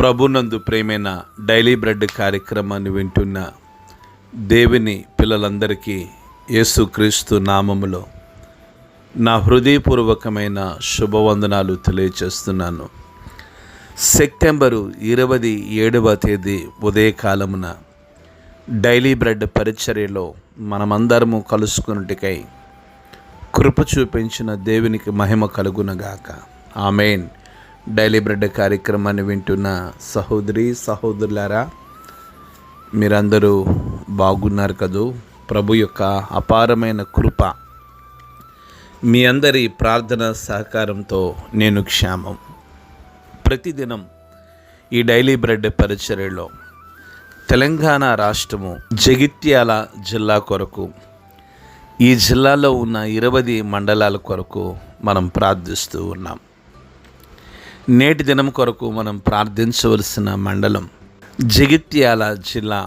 ప్రభునందు ప్రేమైన daily bread కార్యక్రమాన్ని వింటున్న దేవుని పిల్లలందరికీ యేసుక్రీస్తు నామములో నా హృదయపూర్వకమైన శుభవందనాలు తెలియచేస్తున్నాను. సెప్టెంబరు 27వ తేదీ ఉదయకాలమున డైలీ బ్రెడ్ పరిచర్యలో మనమందరము కలుసుకున్నట్టుకై కృప చూపించిన దేవునికి మహిమ కలుగునగాక. ఆమేన్. డైలీ బ్రెడ్ కార్యక్రమాన్ని వింటున్న సహోదరి సహోదరులారా, మీరందరూ బాగున్నారు కదూ? ప్రభు యొక్క అపారమైన కృప, మీ అందరి ప్రార్థన సహకారంతో నేను క్షేమం. ప్రతిదినం ఈ డైలీ బ్రెడ్ పరిచర్యలో తెలంగాణ రాష్ట్రము జగిత్యాల జిల్లా కొరకు, ఈ జిల్లాలో ఉన్న 20 మండలాల కొరకు మనం ప్రార్థిస్తూ ఉన్నాం. నేటి దినం కొరకు మనం ప్రార్థించవలసిన మండలం జగిత్యాల జిల్లా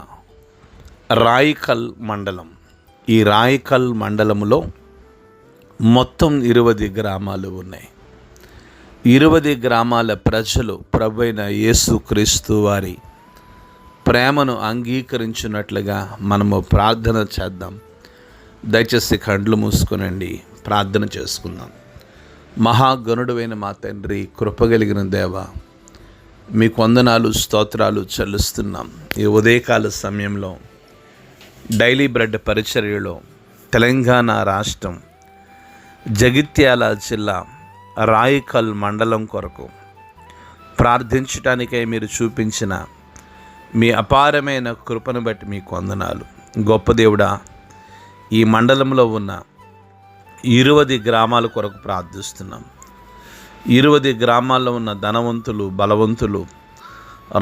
రాయికల్ మండలం. ఈ రాయికల్ మండలంలో మొత్తం 20 గ్రామాలు ఉన్నాయి. 20 గ్రామాల ప్రజలు ప్రభువైన యేసుక్రీస్తు వారి ప్రేమను అంగీకరించినట్లుగా మనము ప్రార్థన చేద్దాం. దయచేసి కళ్ళు మూసుకునండి, ప్రార్థన చేసుకుందాం. మహాగణుడైన మా తండ్రి, కృపగలిగిన దేవ, మీకు వందనాలు స్తోత్రాలు చెల్లిస్తున్నాం. ఈ ఉదయకాల సమయంలో డైలీ బ్రెడ్ పరిచర్యలో తెలంగాణ రాష్ట్రం జగిత్యాల జిల్లా రాయికల్ మండలం కొరకు ప్రార్థించటానికై మీరు చూపించిన మీ అపారమైన కృపను బట్టి మీకు వందనాలు. గొప్ప దేవుడా, ఈ మండలంలో ఉన్న 20 గ్రామాల కొరకు ప్రార్థిస్తున్నాం. 20 గ్రామాల్లో ఉన్న ధనవంతులు, బలవంతులు,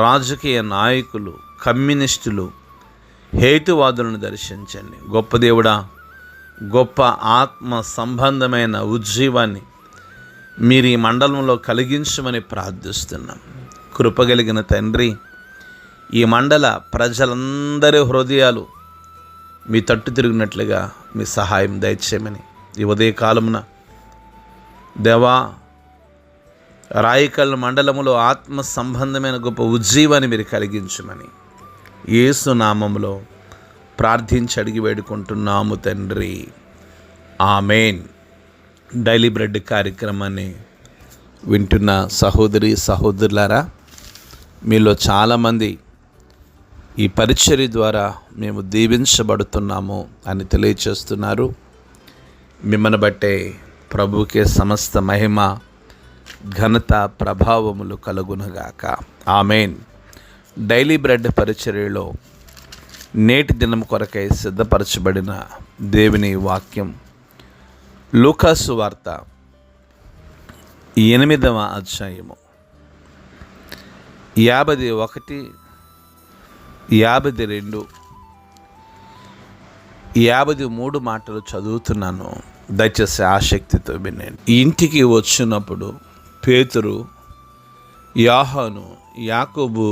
రాజకీయ నాయకులు, కమ్యూనిస్టులు, హేతువాదులను దర్శించండి. గొప్ప దేవుడా, గొప్ప ఆత్మ సంబంధమైన ఉజ్జీవాన్ని మీరు ఈ మండలంలో కలిగించమని ప్రార్థిస్తున్నాం. కృపగలిగిన తండ్రి, ఈ మండల ప్రజలందరి హృదయాలు మీ తట్టు తిరిగినట్లుగా మీ సహాయం దయచేయమని ఈ ఉదయకాలమున దేవా, రాయికల్ మండలములో ఆత్మ సంబంధమైన గొప్ప ఉజ్జీవాన్ని మీరు కలిగించమని యేసు నామములో ప్రార్థించి అడిగి వేడుకుంటున్నాము తండ్రి. ఆమేన్. డైలీ బ్రెడ్ కార్యక్రమాన్ని వింటున్న సహోదరి సహోదరులారా, మీలో చాలామంది ఈ పరిచర్య ద్వారా మేము దీవించబడుతున్నాము అని తెలియచేస్తున్నారు. మిమ్మల్ని బట్టే ప్రభువుకే సమస్త మహిమ, ఘనత, ప్రభావములు కలుగునుగాక. ఆమేన్. డైలీ బ్రెడ్ పరిచర్యలో నేటి దినం కొరకై సిద్ధపరచబడిన దేవుని వాక్యం లూకాసు వార్త 8వ అధ్యాయము 51, 52, 53 మాటలు చదువుతున్నాను. దయచేసి ఆసక్తితో వినండి. ఇంటికి వచ్చినప్పుడు పేతురు, యోహాను, యాకోబు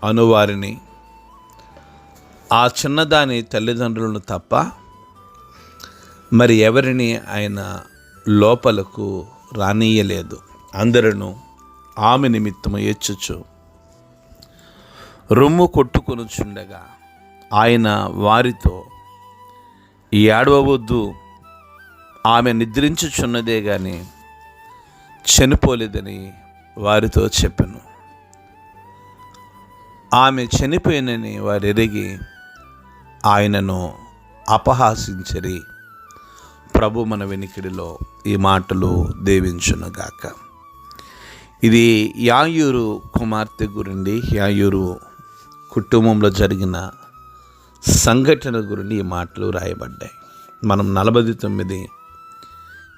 అనువారిని, ఆ చిన్నదాని తల్లిదండ్రులను తప్ప మరి ఎవరిని ఆయన లోపలకు రానీయలేదు. అందరూ ఆమె నిమిత్తము ఏడ్చుచు రొమ్ము కొట్టుకొనుచుండగా ఆయన వారితో, ఏడవవద్దు, ఆమె నిద్రించుచున్నదే గాని చనిపోలేదని వారితో చెప్పెను. ఆమె చనిపోయినని వారు ఎరిగి ఆయనను అపహాసించరి. ప్రభు మన వెనికిడిలో ఈ మాటలు దీవించునుగాక. ఇది యాయూరు కుమార్తె గురించి, యాయూరు కుటుంబంలో జరిగిన సంఘటన గురించి ఈ మాటలు రాయబడ్డాయి. మనం 49,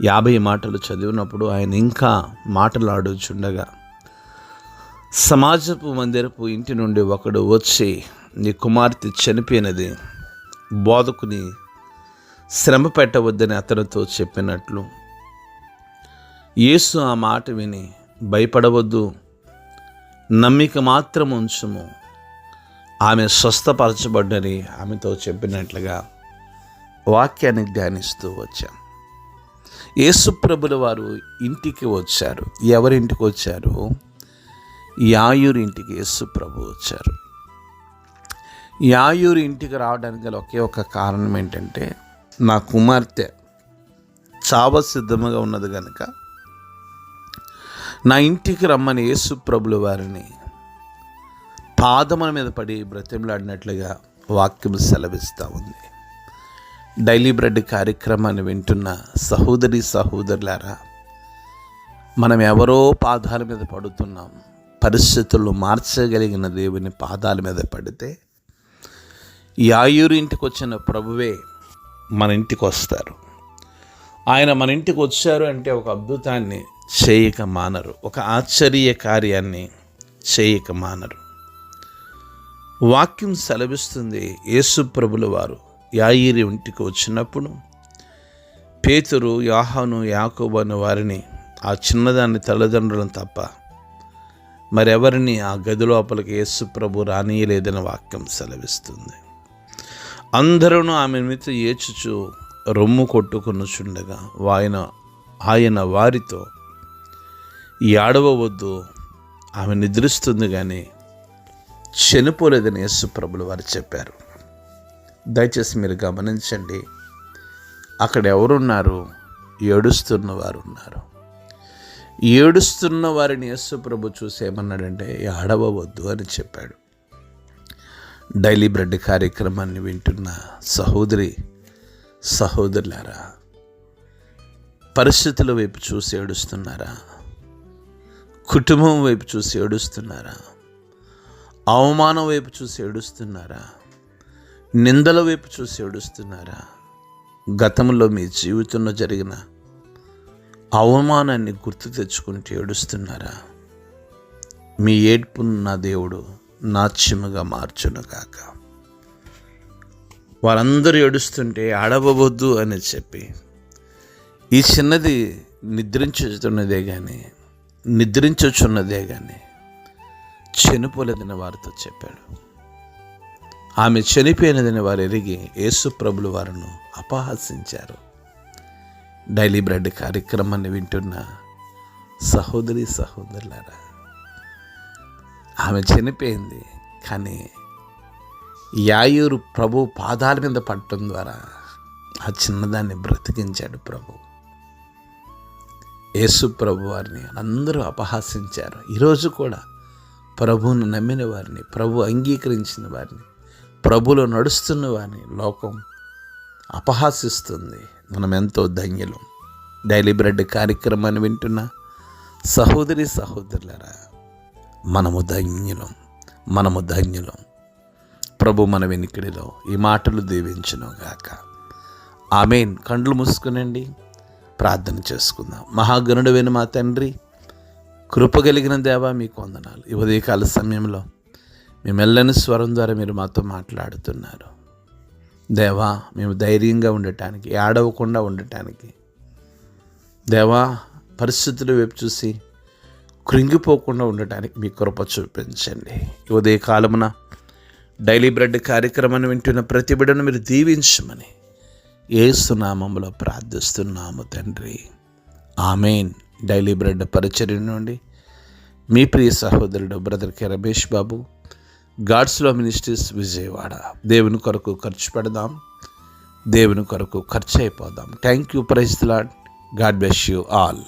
50 మాటలు చదివినప్పుడు ఆయన ఇంకా మాటలాడుచుండగా సమాజపు మందిరపు ఇంటి నుండి ఒకడు వచ్చి, నీ కుమార్తె చనిపోయినది, బోధకుని శ్రమ పెట్టవద్దని అతనితో చెప్పినట్లు యేసు ఆ మాట విని, భయపడవద్దు, నమ్మిక మాత్రం ఉంచుము, ఆమె స్వస్థపరచబడ్డని ఆమెతో చెప్పినట్లుగా వాక్యాన్ని ధ్యానిస్తూ వచ్చాం. యేసు ప్రభుల వారు ఇంటికి వచ్చారు. ఎవరింటికి వచ్చారు? యాయూరు ఇంటికి యేసు ప్రభు వచ్చారు. యాయూరు ఇంటికి రావడానికి గల ఒకే ఒక కారణం ఏంటంటే, నా కుమార్తె చావ సిద్ధముగా ఉన్నది కనుక నా ఇంటికి రమ్మని యేసు ప్రభుల వారిని పాదముల మీద పడి బ్రతిమలాడినట్లుగా వాక్యం సెలవిస్తూ ఉంది. డైలీ బ్రెడ్ కార్యక్రమాన్ని వింటున్న సహోదరి సహోదరులారా, మనం ఎవరో పాదాల మీద పడుతున్నాం. పరిస్థితుల్లో మార్చగలిగిన దేవుని పాదాల మీద పడితే యాయూరు ఇంటికి వచ్చిన ప్రభువే మన ఇంటికి వస్తారు. ఆయన మన ఇంటికి వచ్చారు అంటే ఒక అద్భుతాన్ని చేయక మానరు, ఒక ఆశ్చర్య కార్యాన్ని చేయక మానరు. వాక్యం సెలవిస్తుంది, యేసు ప్రభుల వారు యాయీరు ఇంటికి వచ్చినప్పుడు పేతురు, యోహాను, యాకోబు అనే వారిని, ఆ చిన్నదాన్ని తల్లిదండ్రులను తప్ప మరెవరిని ఆ గది లోపలికి యేసు ప్రభు రానియలేదని వాక్యం సెలవిస్తుంది. అందరూ ఆమె మీద ఏడ్చుచు రొమ్ము కొట్టుకొనుచుండగా ఆయన వారితో ఏడవవద్దు, ఆమె నిద్రిస్తుంది కానీ చనిపోలేదని యేసు ప్రభుల వారు చెప్పారు. దయచేసి మీరు గమనించండి, అక్కడ ఎవరున్నారు? ఏడుస్తున్న వారు ఉన్నారు. ఏడుస్తున్న వారిని యేసు ప్రభు చూసి ఏమన్నాడంటే, ఏడవవద్దు అని చెప్పాడు. డైలీ బ్రెడ్ కార్యక్రమాన్ని వింటున్న సహోదరి సహోదరులారా, పరిస్థితుల వైపు చూసి ఏడుస్తున్నారా? కుటుంబం వైపు చూసి ఏడుస్తున్నారా? అవమానం వైపు చూసి ఏడుస్తున్నారా? నిందల వైపు చూసి ఏడుస్తున్నారా? గతంలో మీ జీవితంలో జరిగిన అవమానాన్ని గుర్తు తెచ్చుకుంటూ ఏడుస్తున్నారా? మీ ఏడ్పును నా దేవుడు నాట్యముగా మార్చునుగాక. వారందరూ ఏడుస్తుంటే ఆడవవద్దు అని చెప్పి, ఈ చిన్నది నిద్రించుచున్నదే కానీ చనిపోలేదని వారితో చెప్పాడు. ఆమె చనిపోయినదని వారు ఎరిగి యేసు ప్రభులు వారిని అపహాసించారు. డైలీ బ్రెడ్ కార్యక్రమాన్ని వింటున్న సహోదరి సహోదరులారా, ఆమె చనిపోయింది, కానీ యాయూరు ప్రభు పాదాల మీద పడటం ద్వారా ఆ చిన్నదాన్ని బ్రతికించాడు ప్రభు. యేసు ప్రభు వారిని అందరూ అపహాసించారు. ఈరోజు కూడా ప్రభువును నమ్మిన వారిని, ప్రభు అంగీకరించిన వారిని, ప్రభులో నడుస్తున్న వారిని లోకం అపహాసిస్తుంది. మనం ఎంతో ధన్యులం. డైలీ బ్రెడ్ కార్యక్రమాన్ని వింటున్న సహోదరి సహోదరులారా, మనము ధన్యులం. ప్రభు మన వెనుకడిలో ఈ మాటలు దీవించును గాక. ఆమేన్. కండ్లు మూసుకునండి, ప్రార్థన చేసుకుందాం. మహాగణుడైన మా తండ్రి, కృపగలిగిన దేవా, మీకు వందనాలు. ఈ ఉదయకాల సమయంలో మీ మెల్లని స్వరం ద్వారా మీరు మాతో మాట్లాడుతున్నారు దేవా. మేము ధైర్యంగా ఉండటానికి, ఏడవకుండా ఉండటానికి దేవా, పరిస్థితుల వైపు చూసి కృంగిపోకుండా ఉండటానికి మీ కృప చూపించండి. ఈ ఉదయకాలమున డైలీ బ్రెడ్ కార్యక్రమాన్ని వింటున్న ప్రతి బిడ్డను మీరు దీవించమని యేసు నామములో ప్రార్థిస్తున్నాము తండ్రి. ఆమేన్. డైలీ బ్రెడ్ పరిచర్య నుండి మీ ప్రియ సహోదరుడు brother K Ramesh Babu, God's love ministries, Vijayawada. దేవుని కొరకు ఖర్చు పెడదాం, దేవుని కొరకు ఖర్చు అయిపోదాం. Thank you. Praise the lord. God bless you all.